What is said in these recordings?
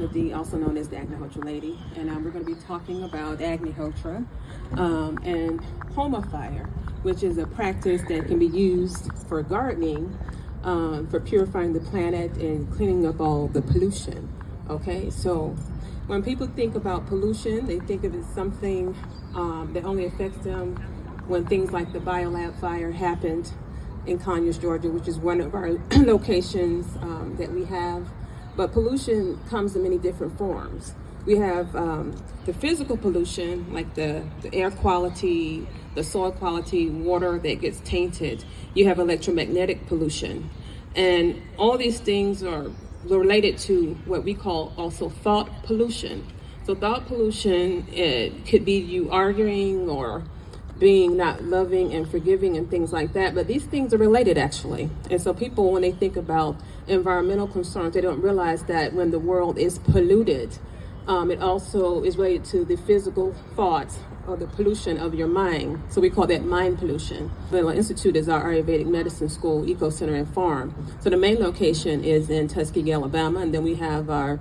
Agnihotra D, also known as the Agnihotra Lady, and we're going to be talking about Agnihotra and Homa fire, which is a practice that can be used for gardening, for purifying the planet and cleaning up all the pollution. Okay, so when people think about pollution, they think of it as something that only affects them when things like the biolab fire happened in Conyers, Georgia, which is one of our locations that we have. But pollution comes in many different forms. We have the physical pollution, like the air quality, the soil quality, water that gets tainted. You have electromagnetic pollution. And all these things are related to what we call also thought pollution. So thought pollution, it could be you arguing or being not loving and forgiving and things like that, but these things are related actually. And so people, when they think about environmental concerns, they don't realize that when the world is polluted, it also is related to the physical thoughts or the pollution of your mind. So we call that mind pollution. The Institute is our Ayurvedic Medicine School, Eco Center and Farm. So the main location is in Tuskegee, Alabama, and then we have our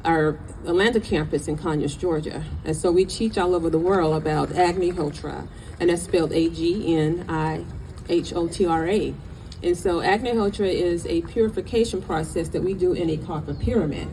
Atlanta campus in Conyers, Georgia. And so we teach all over the world about Agnihotra, and that's spelled Agnihotra. And so Agnihotra is a purification process that we do in a copper pyramid.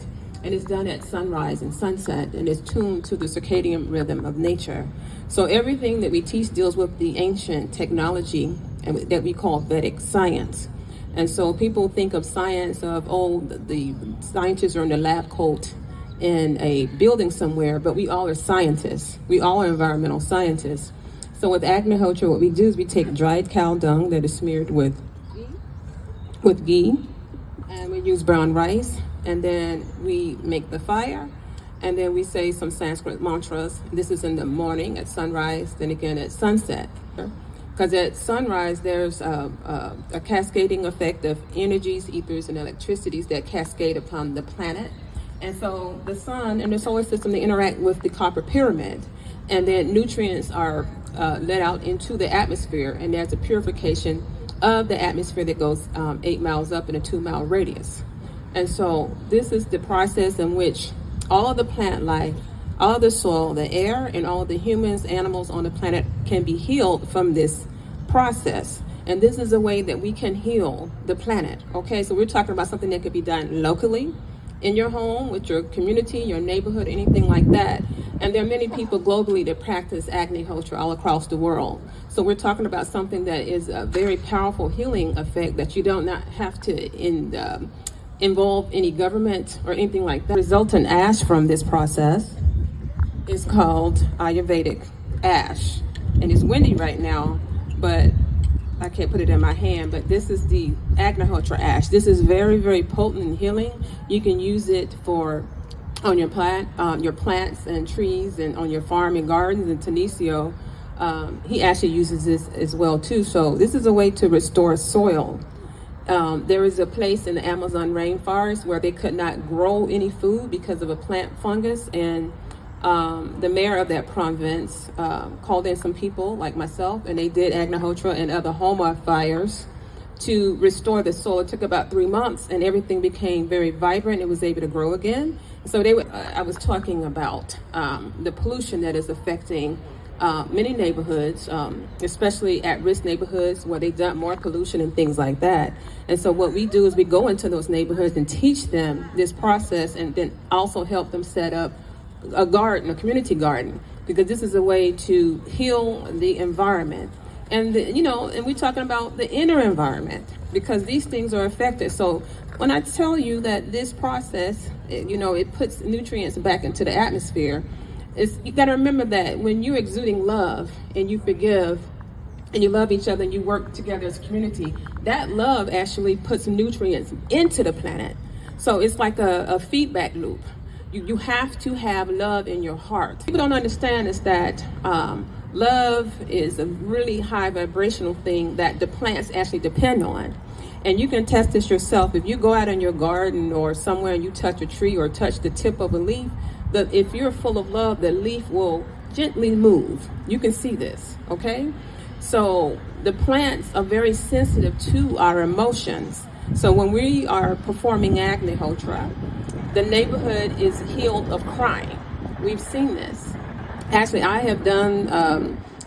And it's done at sunrise and sunset, and it's tuned to the circadian rhythm of nature. So everything that we teach deals with the ancient technology that we call Vedic science. And so people think of science of, oh, the scientists are in the lab coat in a building somewhere, but we all are scientists. We all are environmental scientists. So with Agnihotra, what we do is we take dried cow dung that is smeared with ghee, and we use brown rice, and then we make the fire, and then we say some Sanskrit mantras. This is in the morning at sunrise, then again at sunset. Because at sunrise, there's a cascading effect of energies, ethers, and electricities that cascade upon the planet. And so the sun and the solar system, they interact with the copper pyramid, and then nutrients are let out into the atmosphere, and there's a purification of the atmosphere that goes 8 miles up in a 2-mile radius. And so this is the process in which all of the plant life, all of the soil, the air, and all of the humans, animals on the planet can be healed from this process. And this is a way that we can heal the planet. Okay, so we're talking about something that could be done locally, in your home, with your community, your neighborhood, anything like that. And there are many people globally that practice Agnihotra all across the world. So we're talking about something that is a very powerful healing effect that you don't not have to involve any government or anything like that. The resultant ash from this process is called Ayurvedic ash. And it's windy right now, but I can't put it in my hand, but this is the Agnihotra ash. This is very, very potent in healing. You can use it for on your plants and trees, and on your farm and gardens. And Tanisio, he actually uses this as well too. So this is a way to restore soil. There is a place in the Amazon rainforest where they could not grow any food because of a plant fungus, and the mayor of that province called in some people like myself, and they did Agnihotra and other Homa fires to restore the soil. It took about 3 months, and everything became very vibrant. It was able to grow again. So I was talking about the pollution that is affecting many neighborhoods, especially at-risk neighborhoods where they dump more pollution and things like that. And so what we do is we go into those neighborhoods and teach them this process, and then also help them set up a garden, a community garden, because this is a way to heal the environment. And and we're talking about the inner environment, because these things are affected. So when I tell you that this process, it puts nutrients back into the atmosphere, you got to remember that when you're exuding love and you forgive and you love each other and you work together as a community, that love actually puts nutrients into the planet. So it's like a feedback loop. You have to have love in your heart. People don't understand is that love is a really high vibrational thing that the plants actually depend on. And you can test this yourself. If you go out in your garden or somewhere and you touch a tree or touch the tip of a leaf, if you're full of love, the leaf will gently move. You can see this, okay? So the plants are very sensitive to our emotions. So when we are performing Agnihotra, the neighborhood is healed of crime. We've seen this. Actually, I have done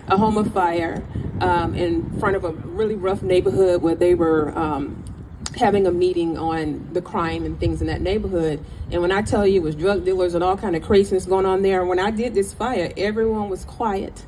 a Homa fire in front of a really rough neighborhood where they were having a meeting on the crime and things in that neighborhood. And when I tell you it was drug dealers and all kind of craziness going on there, when I did this fire, everyone was quiet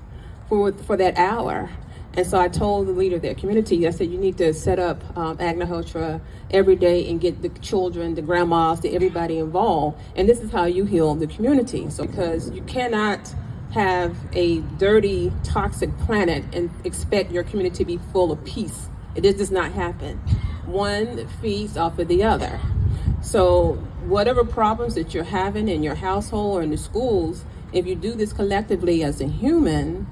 for that hour. And so I told the leader of that community, I said, you need to set up Agnihotra every day and get the children, the grandmas, everybody involved. And this is how you heal the community. So because you cannot have a dirty, toxic planet and expect your community to be full of peace. It just does not happen. One feeds off of the other. So whatever problems that you're having in your household or in the schools, if you do this collectively as a human,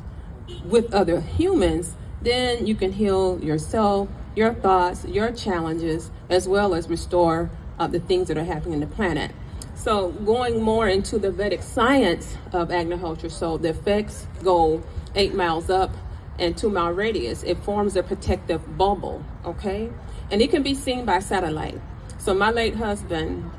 with other humans, then you can heal yourself, your thoughts, your challenges, as well as restore the things that are happening in the planet. So going more into the Vedic science of Agnihotra, so the effects go 8 miles up and 2-mile radius. It forms a protective bubble, okay? And it can be seen by satellite. So my late husband,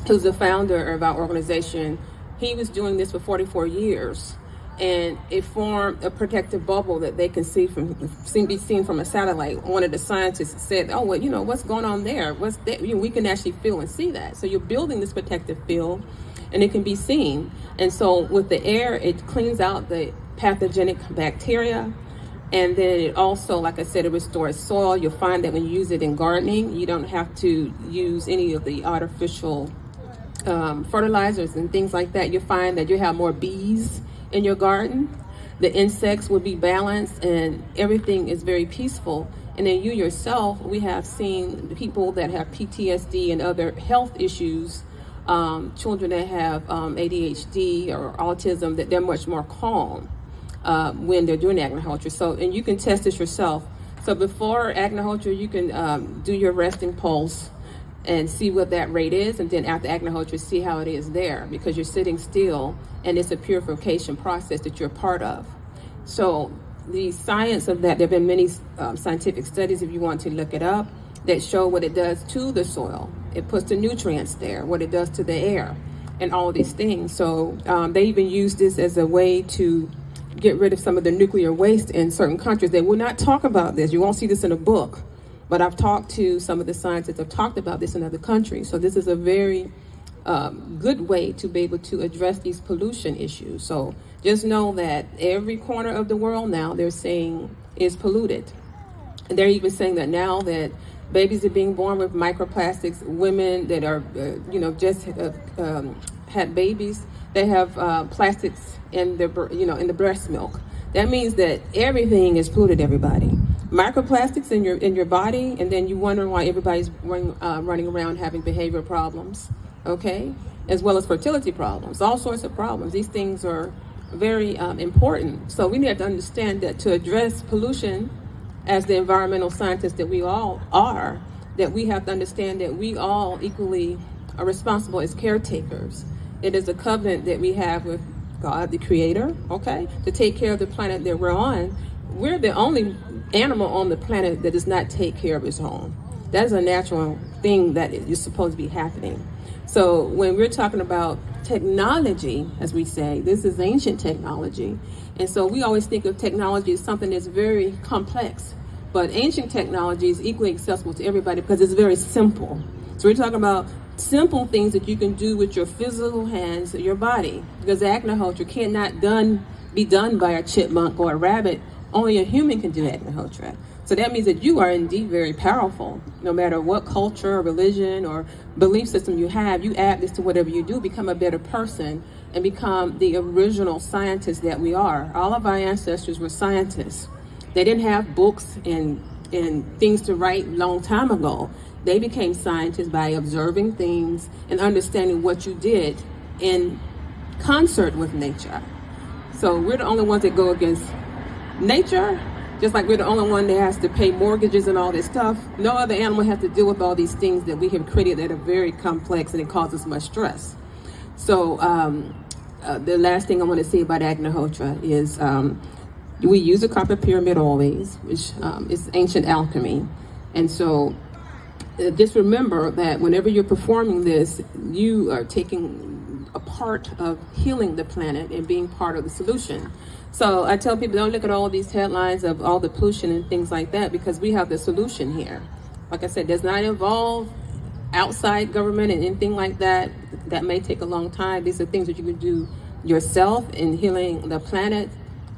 who's the founder of our organization, he was doing this for 44 years. And it formed a protective bubble that they can be seen from a satellite. One of the scientists said, oh, well, you know, what's going on there? What's that? We can actually feel and see that. So you're building this protective field and it can be seen. And so with the air, it cleans out the pathogenic bacteria. And then it also, like I said, it restores soil. You'll find that when you use it in gardening, you don't have to use any of the artificial fertilizers and things like that. You'll find that you have more bees in your garden. The insects will be balanced and everything is very peaceful. And then you yourself, we have seen people that have PTSD and other health issues, children that have ADHD or autism, that they're much more calm when they're doing Agnihotra. So, and you can test this yourself. So before Agnihotra, you can do your resting pulse and see what that rate is, and then after Agnihotra, see how it is there, because you're sitting still and it's a purification process that you're part of. So the science of that, there have been many scientific studies, if you want to look it up, that show what it does to the soil. It puts the nutrients there, what it does to the air, and all these things. So they even use this as a way to get rid of some of the nuclear waste in certain countries. They will not talk about this. You won't see this in a book. But I've talked to some of the scientists that have talked about this in other countries. So this is a very good way to be able to address these pollution issues. So just know that every corner of the world now, they're saying, is polluted. And they're even saying that now that babies are being born with microplastics, women that are, just had babies, they have plastics in their, in the breast milk. That means that everything is polluted, everybody. Microplastics in your body, and then you wonder why everybody's running around having behavioral problems, okay? As well as fertility problems, all sorts of problems. These things are very important. So we need to understand that to address pollution, as the environmental scientists that we all are, that we have to understand that we all equally are responsible as caretakers. It is a covenant that we have with God, the Creator, okay, to take care of the planet that we're on. We're the only animal on the planet that does not take care of its home. That is a natural thing that is supposed to be happening. So when we're talking about technology, as we say, this is ancient technology. And so we always think of technology as something that's very complex. But ancient technology is equally accessible to everybody because it's very simple. So we're talking about simple things that you can do with your physical hands, your body. Because Agnihotra cannot be done by a chipmunk or a rabbit. Only a human can do Agnihotra. So that means that you are indeed very powerful. No matter what culture or religion or belief system you have, you add this to whatever you do, become a better person and become the original scientist that we are. All of our ancestors were scientists. They didn't have books and things to write a long time ago. They became scientists by observing things and understanding what you did in concert with nature. So we're the only ones that go against nature, just like we're the only one that has to pay mortgages and all this stuff. No other animal has to deal with all these things that we have created that are very complex and it causes much stress. So the last thing I want to say about Agnihotra is we use a copper pyramid always, which is ancient alchemy. And so just remember that whenever you're performing this, you are taking a part of healing the planet and being part of the solution. So I tell people, don't look at all these headlines of all the pollution and things like that, because we have the solution here. Like I said, does not involve outside government and anything like that. That may take a long time. These are things that you can do yourself in healing the planet,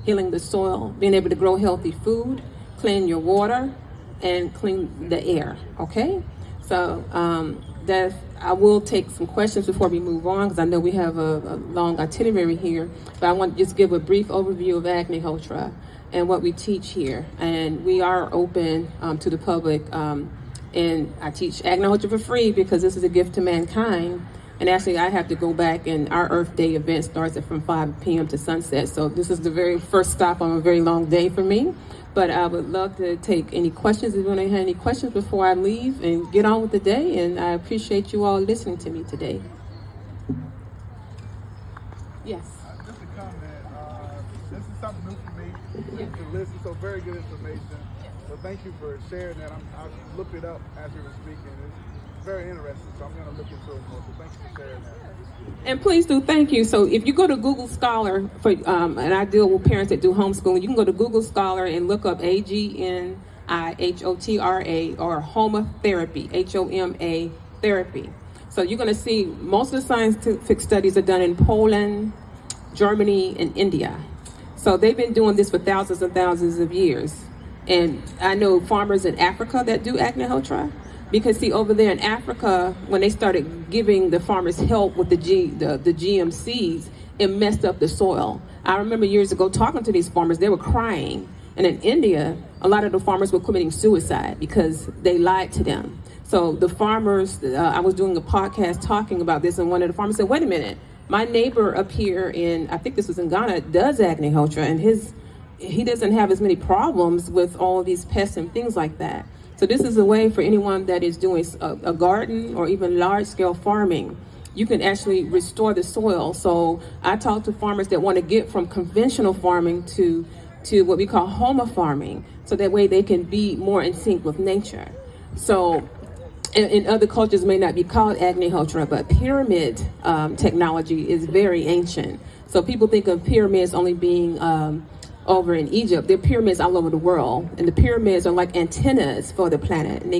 healing the soil, being able to grow healthy food, clean your water, and clean the air, okay? So I will take some questions before we move on, because I know we have a long itinerary here, but I want to just give a brief overview of Agnihotra and what we teach here. And we are open to the public, and I teach Agnihotra for free because this is a gift to mankind. And actually, I have to go back, and our Earth Day event starts at from 5 p.m. to sunset. So this is the very first stop on a very long day for me. But I would love to take any questions. If you want to have any questions before I leave and get on with the day. And I appreciate you all listening to me today. Yes. Just a comment. This is something new for me to listen. So very good information. So thank you for sharing that. I looked it up as you were speaking. It's very interesting. So I'm going to look into it more. So thank you for sharing that. And please do, thank you. So if you go to Google Scholar, for and I deal with parents that do homeschooling, you can go to Google Scholar and look up Agnihotra or Homa Therapy, HOMA Therapy. So you're going to see most of the scientific studies are done in Poland, Germany, and India. So they've been doing this for thousands and thousands of years. And I know farmers in Africa that do Agnihotra. Because see, over there in Africa, when they started giving the farmers help with the GM seeds, it messed up the soil. I remember years ago talking to these farmers, they were crying. And in India, a lot of the farmers were committing suicide because they lied to them. So the farmers, I was doing a podcast talking about this, and one of the farmers said, wait a minute, my neighbor up here in, I think this was in Ghana, does Agnihotra, and he doesn't have as many problems with all these pests and things like that. So this is a way for anyone that is doing a garden or even large-scale farming. You can actually restore the soil. So I talk to farmers that want to get from conventional farming to what we call Homa farming, so that way they can be more in sync with nature. So in other cultures may not be called Agnihotra, but pyramid technology is very ancient. So people think of pyramids only being over in Egypt. There are pyramids all over the world, and the pyramids are like antennas for the planet. And they